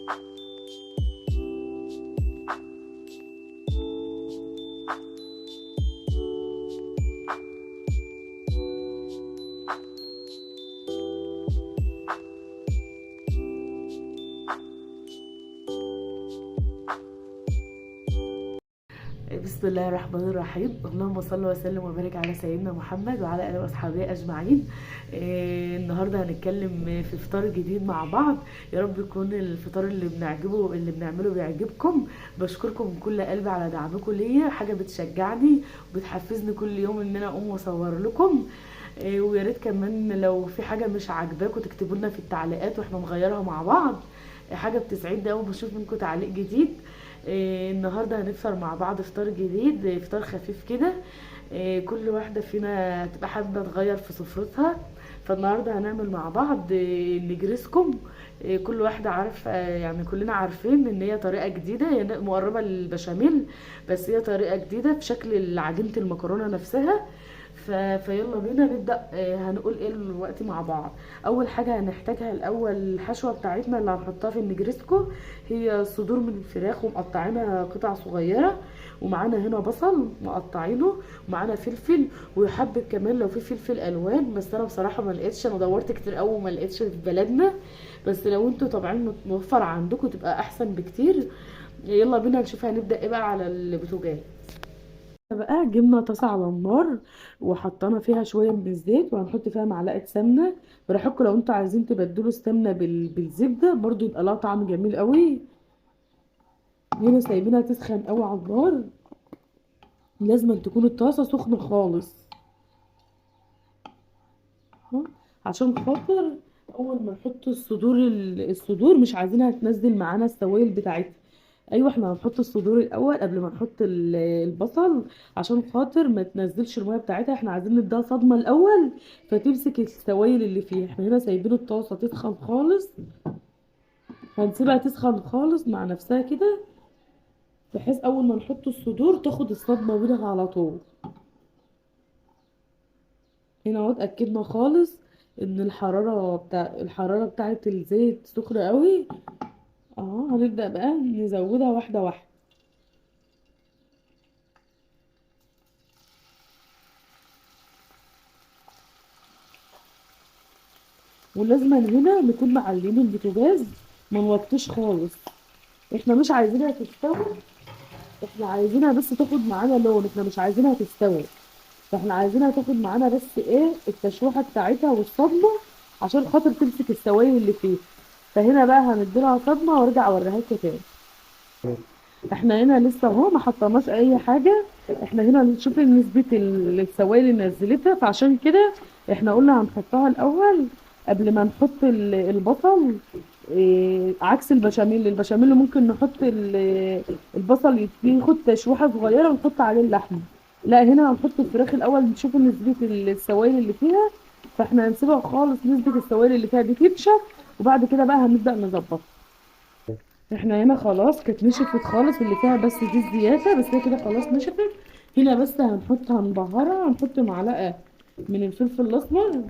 بسم الله الرحمن الرحيم. اللهم صل وسلم وبارك على سيدنا محمد وعلى اله واصحابه اجمعين. النهارده هنتكلم في فطار جديد مع بعض. يا رب يكون الفطار اللي بنعمله بيعجبكم. بشكركم من كل قلبي على دعمكم ليا، حاجه بتشجعني وبتحفزني كل يوم ان انا اقوم واصور لكم. ويا ريت كمان لو في حاجه مش عاجباكم تكتبوا لنا في التعليقات واحنا نغيرها مع بعض. حاجه بتسعدني اول ما اشوف منكم تعليق جديد. النهارده هنفطر مع بعض فطار جديد، فطار خفيف كده. كل واحده فينا تبقى حابه تغير في سفرتها. فالنهارده هنعمل مع بعض نجرسكم. كل واحده عارفه، يعني كلنا عارفين ان هي طريقه جديده، هي مقربه للبشاميل بس هي طريقه جديده في شكل عجينه المكرونه نفسها. فيلا بينا نبدأ. هنقول ايه دلوقتي مع بعض. اول حاجة هنحتاجها الاول الحشوة بتاعتنا اللي هنحطها في النجريسكو. هي صدور من الفراخ ومقطعينها قطع صغيرة، ومعانا هنا بصل مقطعينه، ومعانا فلفل، ويحبب كمان لو في فلفل الوان، بس انا بصراحة ما لقيتش، انا دورت كتير قوي وما لقيتش في بلدنا، بس لو انتوا طبعا متوفر عندكم تبقى احسن بكتير. يلا بينا نشوف هنبدأ ايه بقى على البوتاجاز. بقى جبنا طاسة على النار وحطينا فيها شوية من الزيت، وهنحط فيها معلقة سمنة. براحتكم لو انتوا عايزين تبدلوا السمنة بالزبدة برضو يبقى لها طعم جميل قوي. هنا سايبينها تسخن قوي على النار، لازم تكون الطاسة سخنة خالص. ها؟ عشان خاطر اول ما نحط الصدور مش عايزينها تنزل معانا السوائل بتاعتها. ايوه، احنا هنحط الصدور الاول قبل ما نحط البصل، عشان خاطر ما تنزلش الميه بتاعتها. احنا عايزين نديها صدمه الاول فتمسك السوائل اللي فيها. احنا هنا سايبين الطاسه تسخن خالص، هنسيبها تسخن خالص مع نفسها كده، بحيث اول ما نحط الصدور تاخد الصدمه منها على طول. هنا اهو اتاكدنا خالص ان الحراره بتاعت الزيت سخنه قوي. اهو هنبدا بقى نزودها واحده واحده. ولازم هنا نكون معلين البوتاجاز، ما نوطيش خالص. احنا مش عايزينها تستوي، احنا عايزينها بس تاخد معانا لون، احنا مش عايزينها تستوي. فاحنا عايزينها تاخد معانا بس ايه التشويحه بتاعتها والصدمه، عشان خاطر تمسك السوائل اللي فيه. فهنا بقى هنديلها صدمه وارجع اوريها لكم تاني. احنا هنا لسه اهو ما حطيناش اي حاجه. احنا هنا نشوف نسبه السوائل اللي نزلتها، فعشان كده احنا قلنا هنحطها الاول قبل ما نحط البصل. عكس البشاميل ممكن نحط البصل ياخد تشويحه صغيره ونحط عليه اللحمه. لا، هنا هنحط الفراخ الاول نشوف نسبه السوائل اللي فيها. فاحنا هنسيبها خالص نسبه السوائل اللي فيها دي تنشف، وبعد كده بقى هنبدا نظبطها. احنا هنا خلاص كانت نشفت خالص، اللي فيها بس دي الزيادة، بس هي كده خلاص نشفت. هنا بس هنبهرها، هنحط معلقة من الفلفل الأسمر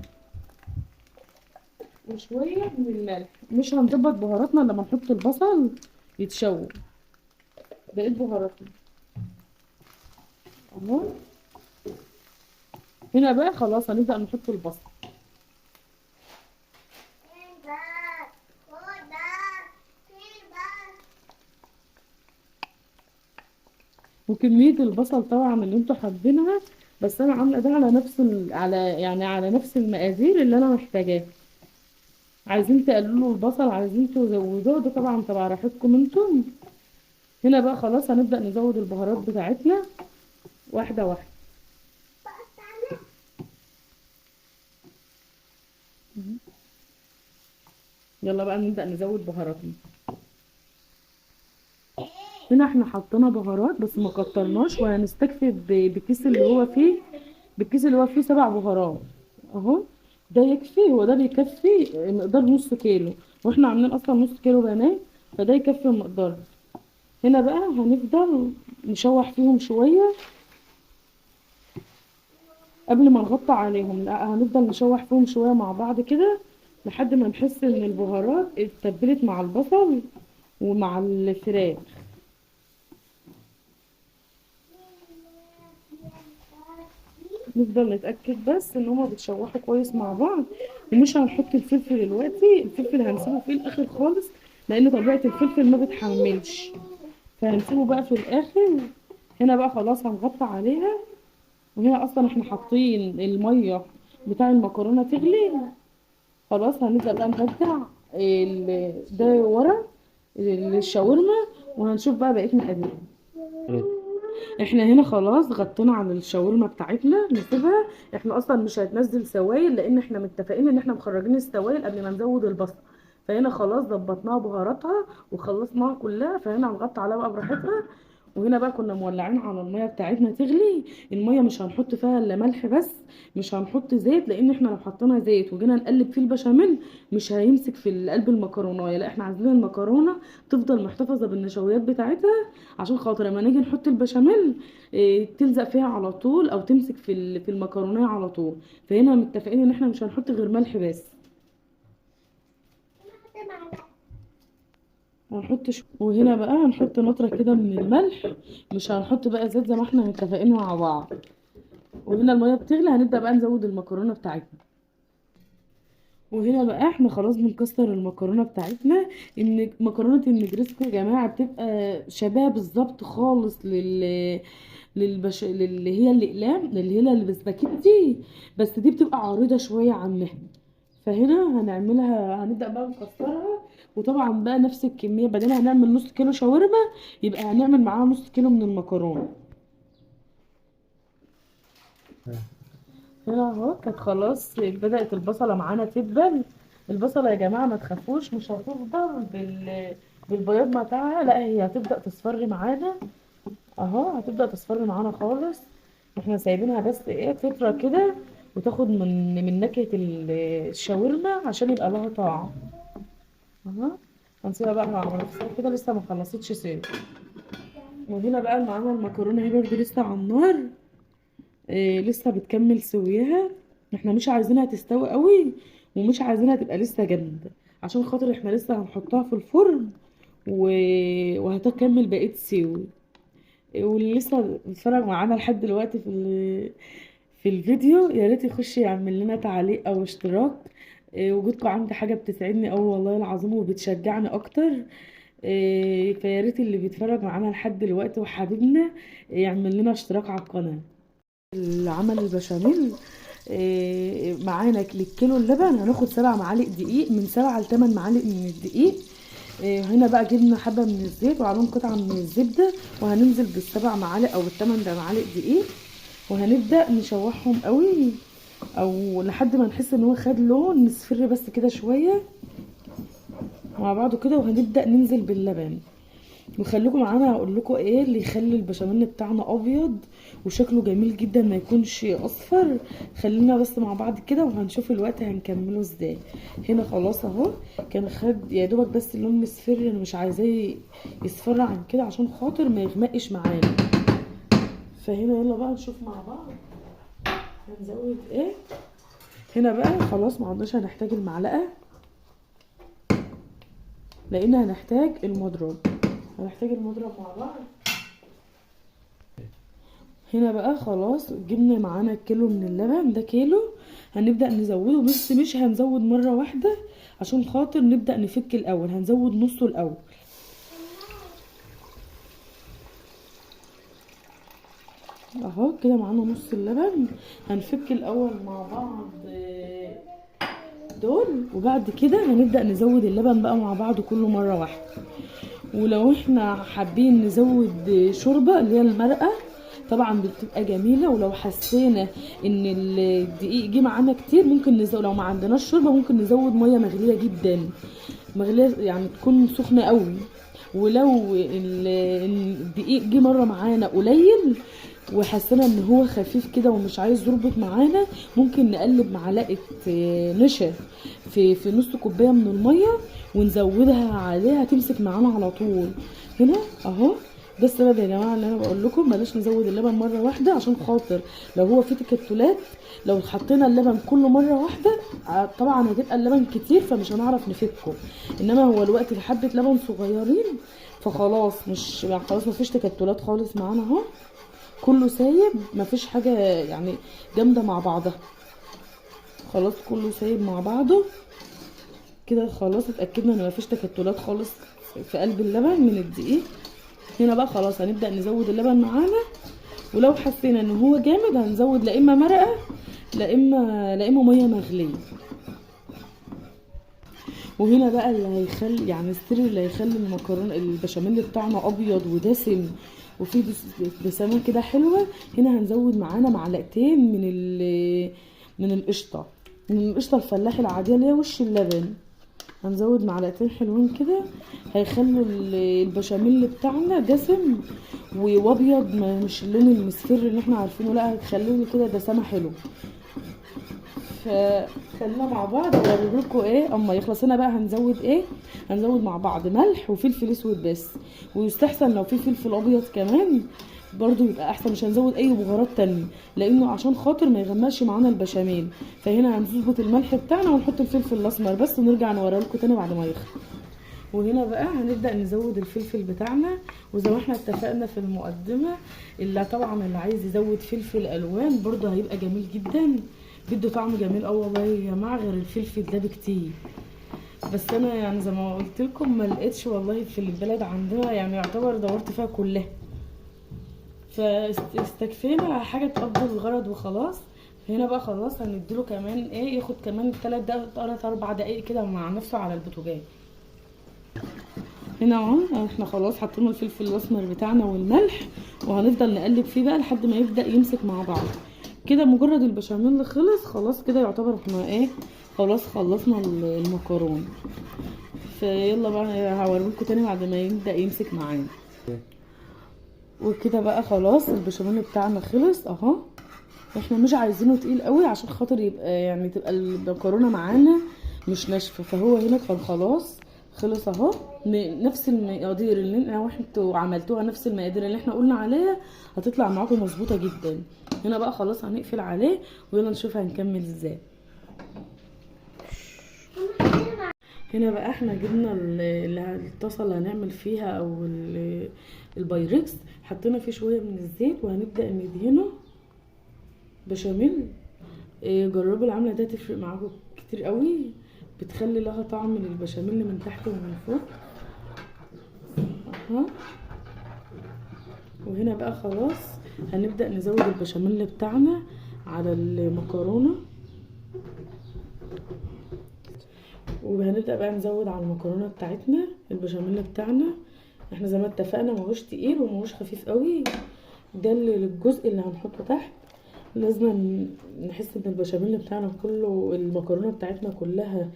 وشوية من الملح. مش هنظبط بهاراتنا لما نحط البصل يتشوي. بقيت بهاراتنا اهو. هنا بقى خلاص هنبدأ نحط البصل. وكمية البصل طبعا اللي انتوا حابينها، بس انا عاملة ده على نفس على نفس المقادير اللي انا محتاجاها. عايزين تقللوا البصل، عايزين تزودوه، ده طبعا تبع راحتكم انتم. هنا بقى خلاص هنبدأ نزود البهارات بتاعتنا واحدة واحدة. يلا بقى نبدأ نزود بهاراتنا. هنا احنا حطينا بهارات بس ما كترناش، وهنستكفي بالكيس اللي هو فيه، بالكيس اللي هو فيه 7 بهارات اهو. ده يكفي، هو ده بيكفي مقدار نص كيلو، واحنا عاملين اصلا نص كيلو بنات، فده يكفي المقدار. هنا بقى هنفضل نشوح فيهم شوية قبل ما نغطي عليهم. لا، هنفضل نشوح فيهم شوية مع بعض كده لحد ما نحس ان البهارات اتبلت مع البصل ومع الفراخ. نفضل نتأكد بس ان هما بيتشوحوا كويس مع بعض. ومش هنحط الفلفل دلوقتي، الفلفل هنسيبه في الاخر خالص، لان طبيعة الفلفل ما بتحملش، فهنسيبه بقى في الاخر. هنا بقى خلاص هنغطي عليها. وهنا اصلا احنا حاطين المية بتاع المكرونة تغلي. خلاص هنبدأ بقى نرجع ده ورا الشاورما، وهنشوف بقى بقية المقادير. احنا هنا خلاص غطينا على الشاورما بتاعتنا، نسيبها. احنا اصلا مش هتنزل سوائل، لان احنا متفقين ان احنا مخرجين السوائل قبل ما نزود البصل. فهنا خلاص ظبطناها بهاراتها وخلصناها كلها، فهنا هنغطي عليها بقى براحتها. وهنا بقى كنا مولعين على الميه بتاعتنا تغلي. الميه مش هنحط فيها الا ملح بس، مش هنحط زيت، لان احنا لو حطينا زيت وجينا نقلب فيه البشاميل مش هيمسك في قلب المكرونه. لا، احنا عايزين المكرونه تفضل محتفظه بالنشويات بتاعتها، عشان خاطر لما نيجي نحط البشاميل تلزق فيها على طول، او تمسك في المكرونه على طول. فهنا متفقين ان احنا مش هنحط غير ملح بس. وهنا بقى هنحط نطرة كده من الملح، مش هنحط بقى زيت زي ما احنا متفقين مع بعض. وهنا المية بتغلي هنبدأ بقى نزود المكرونة بتاعتنا. وهنا بقى احنا خلاص بنكسر المكرونة بتاعتنا. ان مكرونة النجريسكو يا جماعة بتبقى شبيهة بالظبط خالص اللي هي الاقلام، اللي هي الاسباجيتي، بس دي بتبقى عريضة شوية عنها. فهنا هنبدأ بقى نكسرها. وطبعا بقى نفس الكمية، بدل هنعمل نص كيلو شاورما يبقى هنعمل معاها نص كيلو من المكرونة. هنا اهو كانت خلاص بدأت البصلة معانا تدبل. البصلة يا جماعة ما تخافوش، مش هتفضل بالبياض بتاعها، لا هي هتبدأ تصفر معانا. اهو هتبدأ تصفر معانا خالص. احنا سايبينها بس ايه فترة كده، وتاخد من نكهة الشاورما عشان يبقى لها طعم. اهو هنسيبها بقى مع نفسها كده، لسه ما خلصتش سوا. وهنا بقى معانا المكرونه اهي برضه لسه على النار. لسه بتكمل سويها. احنا مش عايزينها تستوي قوي، ومش عايزينها تبقى لسه جامده، عشان خاطر احنا لسه هنحطها في الفرن و... وهتكمل بقيه سوي. واللي لسه بيتفرج معانا لحد دلوقتي في الفيديو، يا ريت يخش يعمل لنا تعليق او اشتراك. وجودكم عندي حاجه بتسعدني قوي والله العظيم، وبتشجعني اكتر. فيا ريت اللي بيتفرج معانا لحد دلوقتي وحاببنا يعمل لنا اشتراك على القناه. العمل البشاميل معانا للكيلو اللبن هناخد 7 معالق دقيق، من 7 ل8 معالق من الدقيق. هنا بقى جبنا حبه من الزيت وعليهم قطعه من الزبده، وهننزل بالسبع معالق او ال8 معالق دقيق، وهنبدا نشوحهم قوي او لحد ما نحس ان هو خد لون مصفر بس كده شويه مع بعضه كده. وهنبدا ننزل باللبن. وخليكم معانا هقول لكم ايه اللي يخلي البشاميل بتاعنا ابيض وشكله جميل جدا، ما يكونش اصفر. خلينا بس مع بعض كده وهنشوف الوقت هنكمله ازاي. هنا خلاص اهو كان خد يا دوبك بس اللون مصفر، انا مش عايزاه يصفر عن كده عشان خاطر ما يغمقش معانا. فهنا يلا بقى نشوف مع بعض هنزود ايه. هنا بقى خلاص ما عدناش هنحتاج المعلقه، لان هنحتاج المضرب مع بعض. هنا بقى خلاص جبنا معانا كيلو من اللبن، ده كيلو هنبدأ نزوده، بس مش هنزود مرة واحدة عشان خاطر نبدأ نفك الأول، هنزود نصه الأول. اهو كده معانا نص اللبن، هنفك الأول مع بعض دول، وبعد كده هنبدأ نزود اللبن بقى مع بعض كله مرة واحدة. ولو احنا حابين نزود شوربة اللي هي المرقة طبعا بتبقى جميلة. ولو حسينا ان الدقيق جه معانا كتير ممكن نزود، لو ما عندناش شوربة ممكن نزود مية مغلية جدا، مغلية يعني تكون سخنة قوي. ولو الدقيق جه مرة معانا قليل وحسينا ان هو خفيف كده ومش عايز يربط معانا، ممكن نقلب معلقه نشا في نص كوبايه من الميه ونزودها عليها تمسك معانا على طول. هنا اهو ده السبب يا جماعه اللي انا بقول لكم بلاش نزود اللبن مره واحده، عشان خاطر لو هو فيه تكتلات لو حطينا اللبن كله مره واحده طبعا هتبقى اللبن كتير فمش هنعرف نفكه. انما هو الوقت حبه لبن صغيرين فخلاص مش يعني خلاص مفيش تكتلات خالص معانا اهو، كله سايب مفيش حاجه يعني جامده مع بعضها، خلاص كله سايب مع بعضه كده. خلاص اتاكدنا ان مفيش تكتلات خالص في قلب اللبن من الدقيق. هنا بقى خلاص هنبدا نزود اللبن معانا، ولو حسينا ان هو جامد هنزود لا اما مرقه لا اما ميه مغليه. وهنا بقى اللي هيخلي يعني السر اللي هيخلي المكرونه البشاميل بتاعنا ابيض ودسم وفيه دسامه كده حلوه، هنا هنزود معانا معلقتين من القشطه، من القشطه الفلاحي العاديه اللي هي وش اللبن. هنزود معلقتين حلوين كده هيخلوا البشاميل بتاعنا دسم وابيض، مش اللون المصفر اللي احنا عارفينه، لا هتخليه كده دسامه حلو. فخلينا مع بعض اوريلكوا ايه اما يخلص. هنا بقى هنزود ايه، هنزود مع بعض ملح وفلفل اسود بس، ويستحسن لو في فلفل ابيض كمان برضو يبقى احسن، مش هنزود اي بهارات تانية لانه عشان خاطر ما يغمقش معانا البشاميل. فهنا هنظبط الملح بتاعنا ونحط الفلفل الاسمر بس ونرجع نوريلكوا تاني بعد ما يخلص. وهنا بقى هنبدا نزود الفلفل بتاعنا، وزي ما احنا اتفقنا في المقدمه اللي طبعا اللي عايز يزود فلفل الوان برضو هيبقى جميل جدا، بيدوا طعم جميل والله يا جماعه غير الفلفل ده بكتير. بس انا يعني زي ما قلت لكم ما لقيتش والله في البلد عندنا، يعني يعتبر دورت فيها كلها فاستكفينا حاجه تقضي الغرض وخلاص. هنا بقى خلاص هنديله كمان ايه، ياخد كمان 3 4 دقايق كده مع نفسه على البوتاجاز. هنا اهو احنا خلاص حطينا الفلفل الاسمر بتاعنا والملح، وهنفضل نقلب فيه بقى لحد ما يبدا يمسك مع بعض كده. مجرد البشاميل خلص خلاص كده يعتبر احنا ايه خلاص خلصنا المكرونه. فيلا بقى هوريلكوا تاني بعد ما يبدا يمسك معانا. وكده بقى خلاص البشاميل بتاعنا خلص اهو. احنا مش عايزينه تقيل قوي عشان خاطر يبقى يعني تبقى المكرونه معانا مش ناشفه. فهو هنا كان خلاص خلص اهو، نفس المقادير اللي انتوا عملتوها، نفس المقادير اللي احنا قلنا عليها هتطلع معاكم مظبوطه جدا. هنا بقى خلاص هنقفل عليه ويلا نشوف هنكمل ازاي. هنا بقى احنا جبنا الطاسه اللي هنعمل فيها او البايركس، حطينا فيه شويه من الزيت وهنبدا ندهنه بشاميل. جربوا العمله ده تفرق معاكم كتير قوي، بتخلي لها طعم للبشاميل من تحت ومن فوق اها. وهنا بقى خلاص هنبدا نزود البشاميل بتاعنا على المكرونه، وهنبدا بقى نزود على المكرونه بتاعتنا البشاميل بتاعنا. احنا زي ما اتفقنا ماهوش تقيل وماهوش خفيف قوي، ده الجزء اللي هنحطه تحت. لازم نحس ان البشاميل بتاعنا كله المكرونه بتاعتنا كلها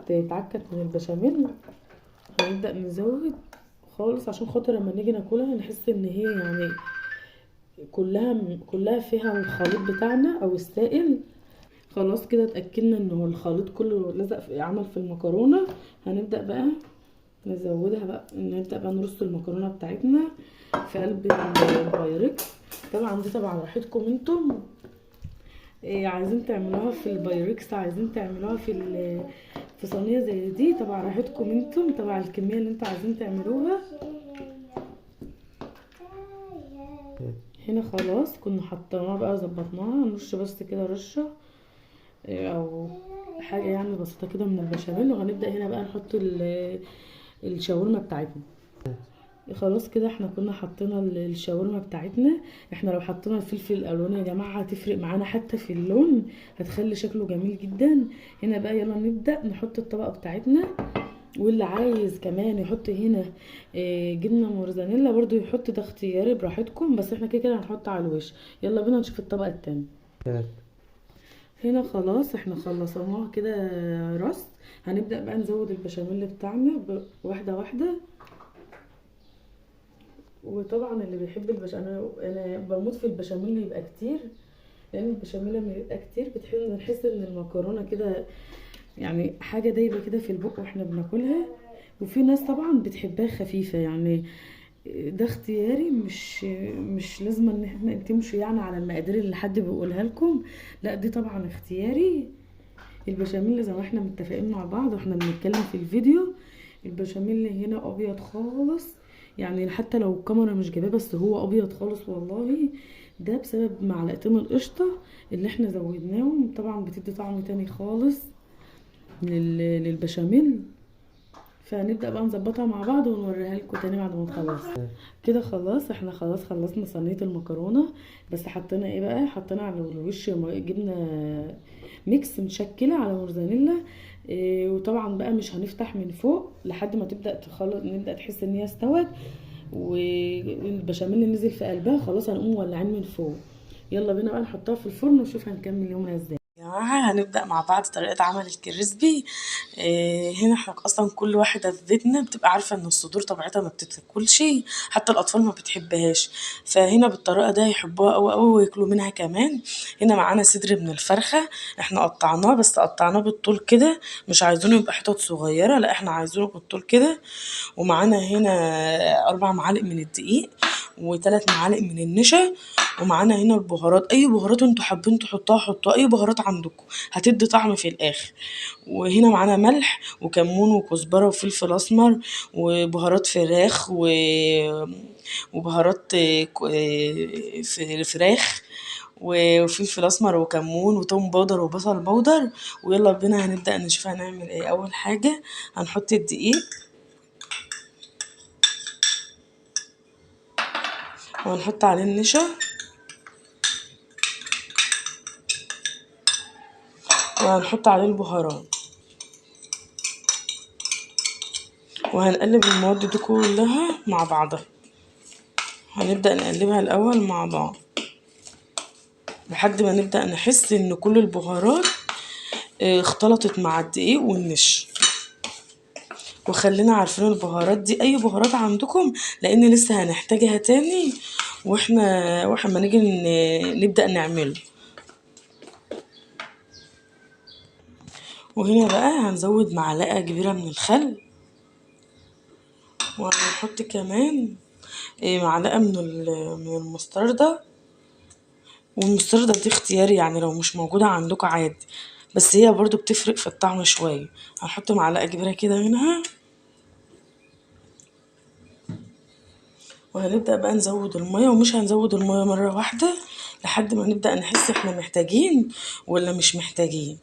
اتعكت من البشاميل. هنبدا نزود خالص عشان خاطر لما نيجي ناكلها نحس ان هي يعني كلها فيها الخليط بتاعنا او السائل. خلاص كده اتاكدنا ان هو الخليط كله لزق عمل في المكرونه. هنبدا بقى نزودها بقى، نبدا بقى نرص المكرونه بتاعتنا في قلب البايركس. طبعا دي طبعا راحتكم انتم، عايزين تعملوها في البايركس، عايزين تعملوها في صينيه زي دي، طبعا راحتكم انتم، طبعا الكميه اللي انتوا عايزين تعملوها. هنا خلاص كنا حطيناها بقى ظبطناها، نرش بس كده رشه او حاجه يعني بسيطه كده من البشاميل. وهنبدا هنا بقى نحط الشاورما بتاعتنا. خلاص كده احنا كنا حطينا الشاورما بتاعتنا. احنا لو حطينا الفلفل الالوان يا جماعه هتفرق معانا حتى في اللون، هتخلي شكله جميل جدا. هنا بقى يلا نبدا نحط الطبقه بتاعتنا، واللي عايز كمان يحط هنا جبنه موزاريلا برضو يحط، ده اختياري براحتكم، بس احنا كده هنحط على الوش. يلا بينا نشوف الطبقه التانية. هنا خلاص احنا خلصناها كده رص. هنبدا بقى نزود البشاميل بتاعنا واحده واحده. وطبعا اللي بيحب البشاميل، انا بموت في البشاميل يبقى كتير، لان البشاميل لما يبقى كتير بنحس ان المكرونه كده يعني حاجه دايبه كده في البق واحنا بناكلها. وفي ناس طبعا بتحبها خفيفه، يعني ده اختياري، مش لازم ان احنا تمشوا يعني على المقادير اللي حد بيقولها لكم، لا دي طبعا اختياري. البشاميل زي ما احنا متفقين مع بعض واحنا بنتكلم في الفيديو، البشاميل هنا ابيض خالص، يعني حتى لو الكاميرا مش جايباه بس هو ابيض خالص والله. ده بسبب معلقتين القشطه اللي احنا زودناهم، طبعا بتدي طعم تاني خالص للبشاميل. فنبدأ بقى نظبطها مع بعض ونوريها لكم تاني بعد ما نخلص. كده خلاص احنا خلاص خلصنا صينية المكرونة، بس حطينا ايه بقى، حطينا على الوش جبنة ميكس مشكلة على موزاريلا. إيه، وطبعا بقى مش هنفتح من فوق لحد ما تبدأ تخلص، نبدأ تحس ان هي استوت والبشاميل اللي نزل في قلبها خلاص، هنقوم مولعين من فوق. يلا بينا بقى نحطها في الفرن ونشوف هنكمل يومنا ازاي. يا جماعة هنبدأ مع بعض طريقة عمل الكريسبي. هنا احنا اصلا كل واحدة في بيتنا بتبقى عارفة ان الصدور طبيعتها ما بتتاكلش، حتى الاطفال ما بتحبهاش، فهنا بالطريقة ده يحبوها قوي قوي وياكلوا منها كمان. هنا معانا صدر من الفرخة، احنا قطعناه بس قطعناه بالطول كده، مش عايزينه يبقى حتت صغيرة، لا احنا عايزينه بالطول كده. ومعانا هنا 4 معالق من الدقيق و3 معالق من النشا. ومعانا هنا البهارات، اي بهارات انتوا حابين تحطوها حطوها، اي بهارات عندكم هتدي طعم في الاخر. وهنا معانا ملح وكمون وكزبره وفلفل اسمر وبهارات فراخ وبهارات فراخ وفلفل اسمر وكمون وتوم بودر وبصل بودر. ويلا بينا هنبدأ نشوف هنعمل ايه. اول حاجة هنحط الدقيق وهنحط عليه النشا وهنحط عليه البهارات وهنقلب المواد دي كلها مع بعضها. هنبدأ نقلبها الأول مع بعض لحد ما نبدأ نحس ان كل البهارات اختلطت مع الدقيق والنشا. وخلينا عارفين البهارات دي اي بهارات عندكم، لان لسه هنحتاجها تاني واحنا ما نيجي نبدأ نعمله. وهنا بقى هنزود معلقة كبيرة من الخل، وهنحط كمان معلقة من المستردة. والمستردة دي اختياري، يعني لو مش موجودة عندكم عادي، بس هي برضو بتفرق في الطعم شوية. هنحط معلقة كبيرة كده منها. وهنبدأ بقى نزود المية، ومش هنزود المية مرة واحدة لحد ما نبدأ نحس احنا محتاجين ولا مش محتاجين.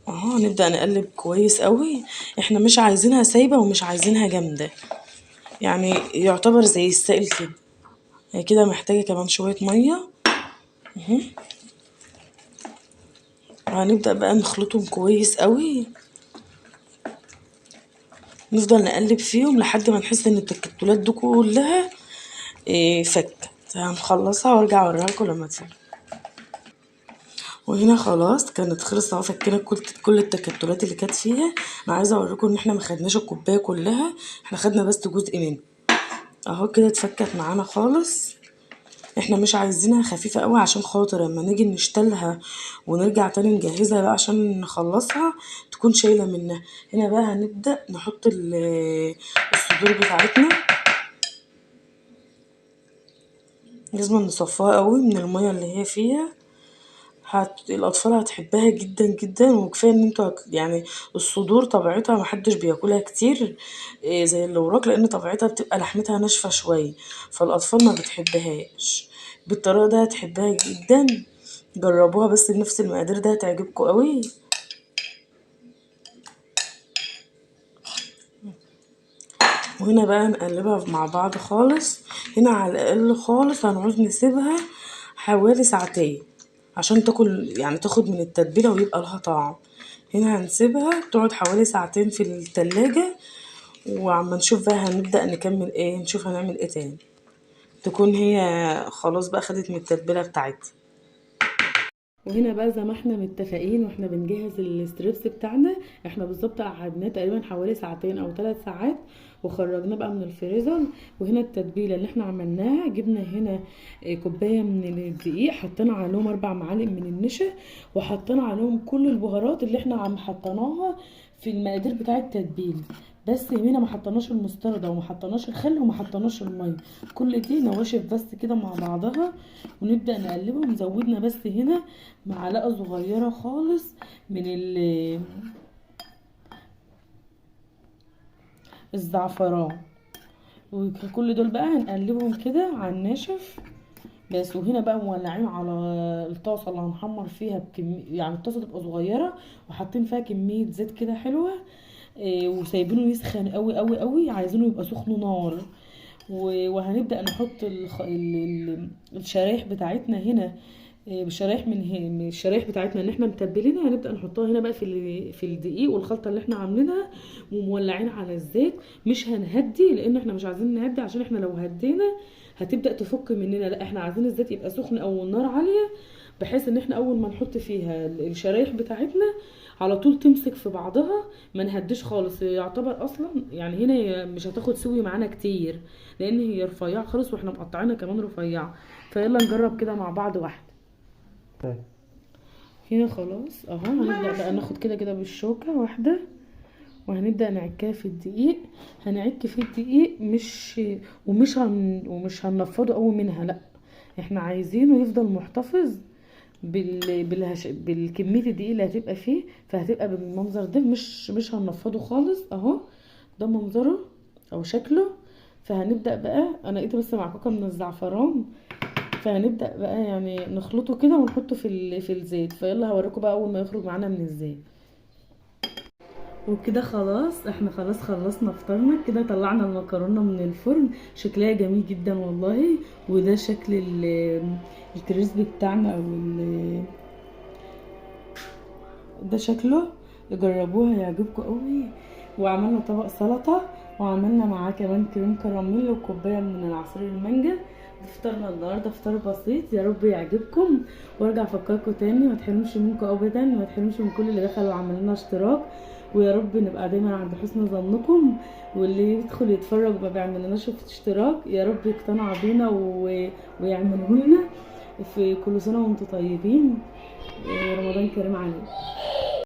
اهو نبدأ نقلب كويس قوي، احنا مش عايزينها سايبة ومش عايزينها جامدة، يعني يعتبر زي السائل كده. هي كده محتاجة كمان شوية مية. وهنبدأ بقى نخلطهم كويس قوي، نفضل نقلب فيهم لحد ما نحس ان التكتلات دي كلها فكت. هنخلصها وارجع اوريها لكم لما تيجي. وهنا خلاص كانت خلصت اهو، فكينا كل التكتلات اللي كانت فيها. انا عايزه اوريكم ان احنا ما خدناش الكوبايه كلها، احنا خدنا بس جزء منه اهو كده اتفكت معانا خالص. احنا مش عايزينها خفيفه قوي عشان خاطر لما نيجي نشتلها ونرجع تاني نجهزها بقى عشان نخلصها تكون شايله منها. هنا بقى هنبدا نحط الصدور بتاعتنا، لازم نصفيها قوي من الميه اللي هي فيها. الاطفال هتحبها جدا جدا، وكفايه ان انتوا يعني الصدور طبيعتها محدش بياكلها كتير زي اللي وراك، لان طبيعتها بتبقى لحمتها ناشفه شويه، فالاطفال ما بتحبهاش. بالطريقه ده هتحبها جدا، جربوها بس بنفس المقادير ده هتعجبكم قوي. وهنا بقى نقلبها مع بعض خالص. هنا على الاقل خالص هنعوز نسيبها حوالي ساعتين عشان تاكل، يعني تاخد من التتبيله ويبقى لها طعم. هنا هنسيبها تقعد حوالي ساعتين في التلاجة، وعما نشوف بقى هنبدأ نكمل ايه، نشوف هنعمل ايه تاني تكون هي خلاص بقى خدت من التتبيله بتاعتها. وهنا بقى زي ما احنا متفقين واحنا بنجهز الستريبس بتاعنا، احنا بالظبط قعدناه تقريبا حوالي ساعتين او 3 ساعات وخرجناه بقى من الفريزر. وهنا التتبيله اللي احنا عملناها، جبنا هنا كوبايه من الدقيق، حطينا عليهم 4 معالق من النشا، وحطينا عليهم كل البهارات اللي احنا حطيناها في المقادير بتاعه التتبيله. بس هنا ما حطيناش المستردة وما حطيناش الخل وما حطيناش الميه، كل دي نواشف بس كده مع بعضها، ونبدا نقلبهم. زودنا بس هنا معلقه صغيره خالص من الزعفران، وكل دول بقى هنقلبهم كده على الناشف بس. وهنا بقى مولعين على الطاسه اللي هنحمر فيها يعني الطاسه تبقى صغيره وحاطين فيها كميه زيت كده حلوه، وسايبينه يسخن قوي قوي قوي، عايزينه يبقى سخن نار. وهنبدأ نحط الشرايح بتاعتنا هنا، بشرايح من الشرايح بتاعتنا اللي احنا متبلينها، هنبدأ نحطها هنا بقى في الدقيق والخلطة اللي احنا عاملينها ومولعين على الزيت. مش هنهدي لان احنا مش عايزين نهدي، عشان احنا لو هدينا هتبدأ تفك مننا، لا احنا عايزين الزيت يبقى سخن او النار عالية، بحيث ان احنا اول ما نحط فيها الشرايح بتاعتنا على طول تمسك في بعضها، ما نهدش خالص. يعتبر اصلا يعني هنا هي مش هتاخد سوي معانا كتير لان هي رفيعه خالص واحنا مقطعينها كمان رفيعه. فيلا نجرب كده مع بعض واحده. هنا خلاص اهو، هنبدا بقى ناخد كده كده بالشوكه واحده، وهنبدا نعكها في الدقيق. هنعك في الدقيق ومش هننفضه قوي منها، لا احنا عايزينه يفضل محتفظ بالكميه الدقيق اللي هتبقى فيه، فهتبقى بالمنظر ده، مش هننفضه خالص اهو، ده منظره او شكله. فهنبدا بقى، انا لقيت بس معكوكه من الزعفران، فهنبدا بقى يعني نخلطه كده ونحطه في الزيت. فيلا هوريكم بقى اول ما يخرج معانا من الزيت. وكده خلاص احنا خلاص خلصنا فطارنا كده، طلعنا المكرونه من الفرن، شكلها جميل جدا والله. وده شكل الكريسبي بتاعنا او ده شكله، جربوها هيعجبكم قوي. وعملنا طبق سلطه، وعملنا معاه كمان كريم كراميل وكوبايه من العصير المانجا. ده فطارنا النهارده، فطار بسيط، يا رب يعجبكم. وارجع افكركم تاني، ما تحرمش منكم ابدا، ما تحرمش من كل اللي دخلوا وعملوا لنا اشتراك، ويا رب نبقى دايما عند حسن ظنكم. واللي يدخل يتفرج ما بيعملناش في اشتراك، يا رب يقتنع بينا ويعمله لنا. في كل سنه وانتم طيبين، رمضان كريم عليكم.